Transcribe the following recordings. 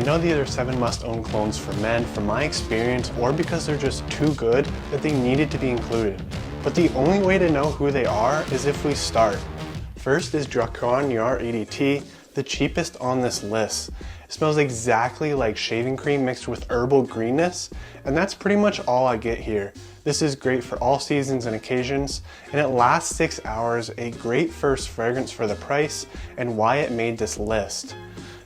know these are 7 must-own colognes for men from my experience or because they're just too good that they needed to be included. But the only way to know who they are is if we start. First is Dior Homme EDT, the cheapest on this list. It smells exactly like shaving cream mixed with herbal greenness, and that's pretty much all I get here. This is great for all seasons and occasions, and it lasts 6 hours, a great first fragrance for the price, and why it made this list.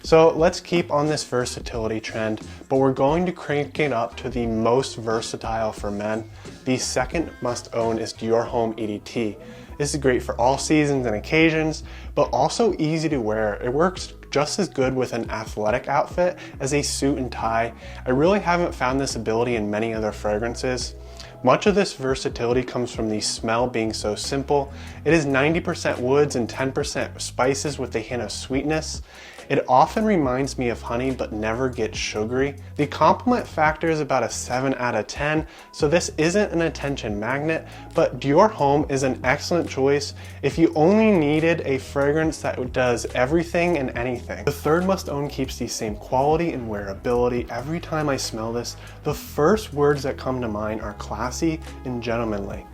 So let's keep on this versatility trend, but we're going to crank it up to the most versatile for men. The second must-own is Dior Homme EDT. This is great for all seasons and occasions, but also easy to wear. It works just as good with an athletic outfit as a suit and tie. I really haven't found this ability in many other fragrances. Much of this versatility comes from the smell being so simple. It is 90% woods and 10% spices with a hint of sweetness. It often reminds me of honey but never gets sugary. The compliment factor is about a 7 out of 10, so this isn't an attention magnet, but Dior Homme is an excellent choice if you only needed a fragrance that does everything and anything. The third must-own keeps the same quality and wearability. Every time I smell this, the first words that come to mind are classy and gentlemanly.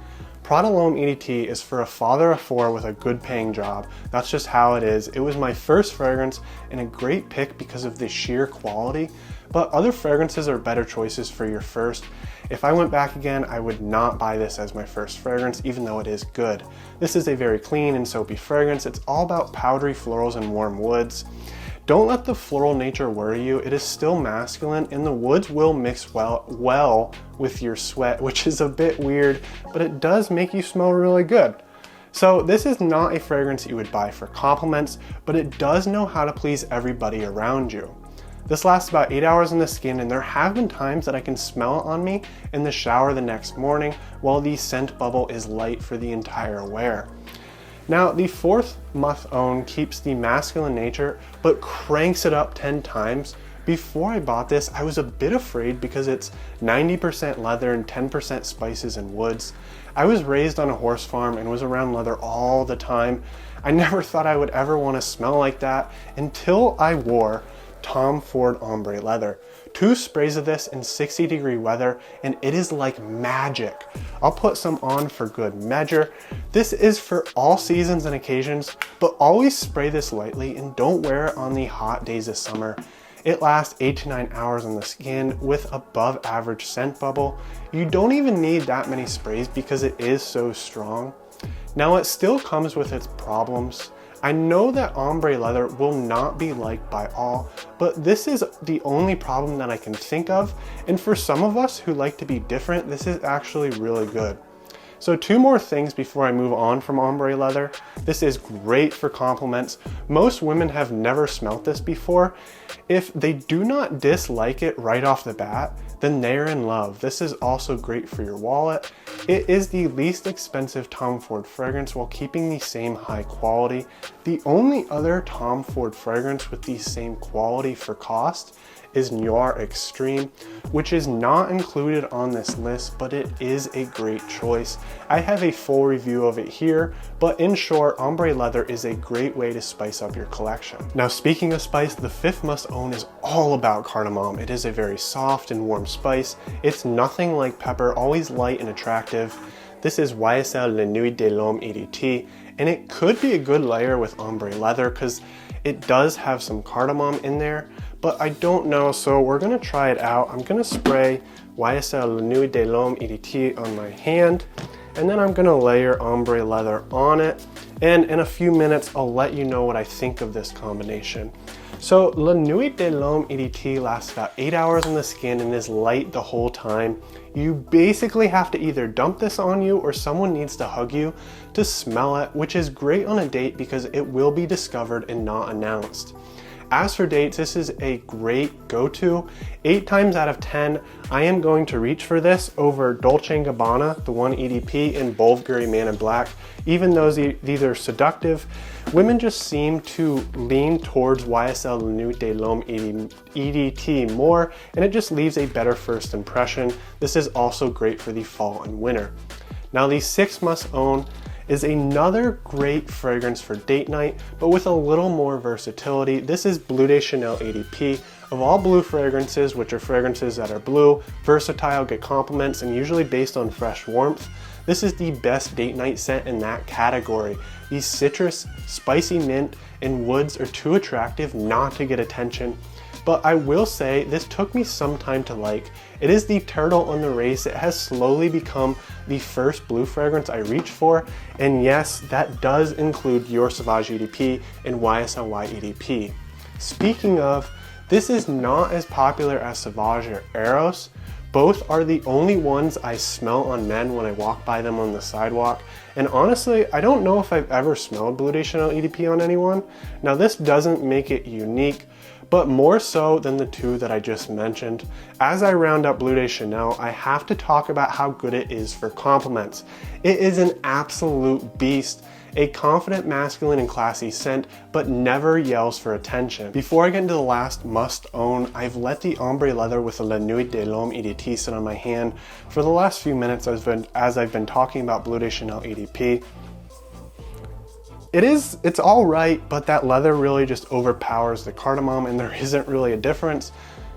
Prada L'Homme EDT is for a father of 4 with a good paying job. That's just how it is. It was my first fragrance and a great pick because of the sheer quality, but other fragrances are better choices for your first. If I went back again, I would not buy this as my first fragrance, even though it is good. This is a very clean and soapy fragrance. It's all about powdery florals and warm woods. Don't let the floral nature worry you. It is still masculine and the woods will mix well with your sweat, which is a bit weird, but it does make you smell really good. So this is not a fragrance you would buy for compliments, but it does know how to please everybody around you. This lasts about 8 hours in the skin, and there have been times that I can smell it on me in the shower the next morning while the scent bubble is light for the entire wear. Now, the fourth must-own keeps the masculine nature, but cranks it up 10 times. Before I bought this, I was a bit afraid because it's 90% leather and 10% spices and woods. I was raised on a horse farm and was around leather all the time. I never thought I would ever want to smell like that until I wore Tom Ford Ombre leather. 2 sprays of this in 60-degree weather and it is like magic. I'll put some on for good measure. This is for all seasons and occasions, but always spray this lightly and don't wear it on the hot days of summer. It lasts 8 to 9 hours on the skin with above average scent bubble. You don't even need that many sprays because it is so strong. Now it still comes with its problems. I know that ombre leather will not be liked by all, but this is the only problem that I can think of, and for some of us who like to be different, this is actually really good. So 2 more things before I move on from ombre leather. This is great for compliments. Most women have never smelt this before. If they do not dislike it right off the bat, then they're in love. This is also great for your wallet. It is the least expensive Tom Ford fragrance while keeping the same high quality. The only other Tom Ford fragrance with the same quality for cost is Noir Extreme, which is not included on this list, but it is a great choice. I have a full review of it here, but in short, ombre leather is a great way to spice up your collection. Now, speaking of spice, the 5th must-own is all about cardamom. It is a very soft and warm spice. It's nothing like pepper, always light and attractive. This is YSL L'Homme EDT, and it could be a good layer with ombre leather because it does have some cardamom in there, but I don't know, so we're gonna try it out. I'm gonna spray YSL L'Homme EDT on my hand, and then I'm gonna layer ombre leather on it, and in a few minutes I'll let you know what I think of this combination. So L'Homme EDT lasts about 8 hours on the skin and is light the whole time. You basically have to either dump this on you or someone needs to hug you to smell it, which is great on a date because it will be discovered and not announced. As for dates, this is a great go-to. 8 times out of 10, I am going to reach for this over Dolce & Gabbana, the one EDP, and Bulgari Man in Black. Even though these are seductive, women just seem to lean towards YSL L'Homme EDT more, and it just leaves a better first impression. This is also great for the fall and winter. Now the 6th must-own is another great fragrance for date night, but with a little more versatility. This is Bleu de Chanel EDP, Of all blue fragrances, which are fragrances that are blue, versatile, get compliments, and usually based on fresh warmth, this is the best date night scent in that category. These citrus, spicy mint, and woods are too attractive not to get attention. But I will say this took me some time to like. It is the turtle on the race. It has slowly become the first blue fragrance I reach for. And yes, that does include Dior Sauvage EDP and YSL EDP. Speaking of, this is not as popular as Sauvage or Eros. Both are the only ones I smell on men when I walk by them on the sidewalk. And honestly, I don't know if I've ever smelled Bleu de Chanel EDP on anyone. Now this doesn't make it unique, but more so than the two that I just mentioned. As I round up Bleu de Chanel, I have to talk about how good it is for compliments. It is an absolute beast. A confident, masculine, and classy scent, but never yells for attention. Before I get into the last must own, I've let the ombre leather with the La Nuit de L'Homme EDT sit on my hand for the last few minutes as I've been talking about Bleu de Chanel EDP. It's all right, but that leather really just overpowers the cardamom and there isn't really a difference.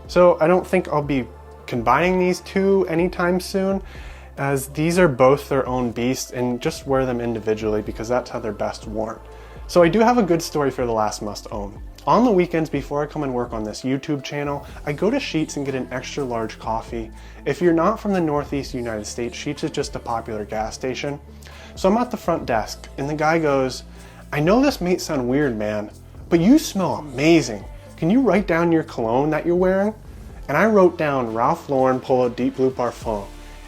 So I don't think I'll be combining these two anytime soon, as these are both their own beasts, and just wear them individually because that's how they're best worn. So I do have a good story for the last must own. On the weekends before I come and work on this YouTube channel, I go to Sheetz and get an extra large coffee. If you're not from the Northeast United States, Sheetz is just a popular gas station. So I'm at the front desk and the guy goes, "I know this may sound weird, man, but you smell amazing. Can you write down your cologne that you're wearing?" And I wrote down Ralph Lauren Polo Deep Blue Parfum.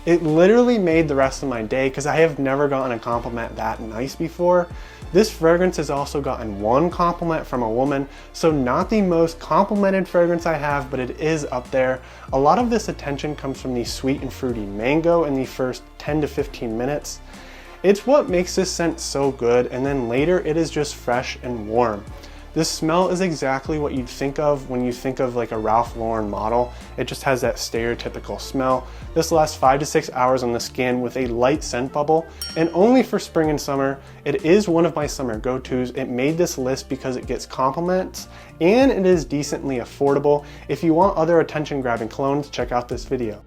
It literally made the rest of my day because I have never gotten a compliment that nice before. This fragrance has also gotten one compliment from a woman, so not the most complimented fragrance I have, but it is up there. A lot of this attention comes from the sweet and fruity mango in the first 10 to 15 minutes. It's what makes this scent so good, and then later it is just fresh and warm. This smell is exactly what you'd think of when you think of like a Ralph Lauren model. It just has that stereotypical smell. This lasts 5 to 6 hours on the skin with a light scent bubble, and only for spring and summer. It is one of my summer go-tos. It made this list because it gets compliments and it is decently affordable. If you want other attention-grabbing colognes, check out this video.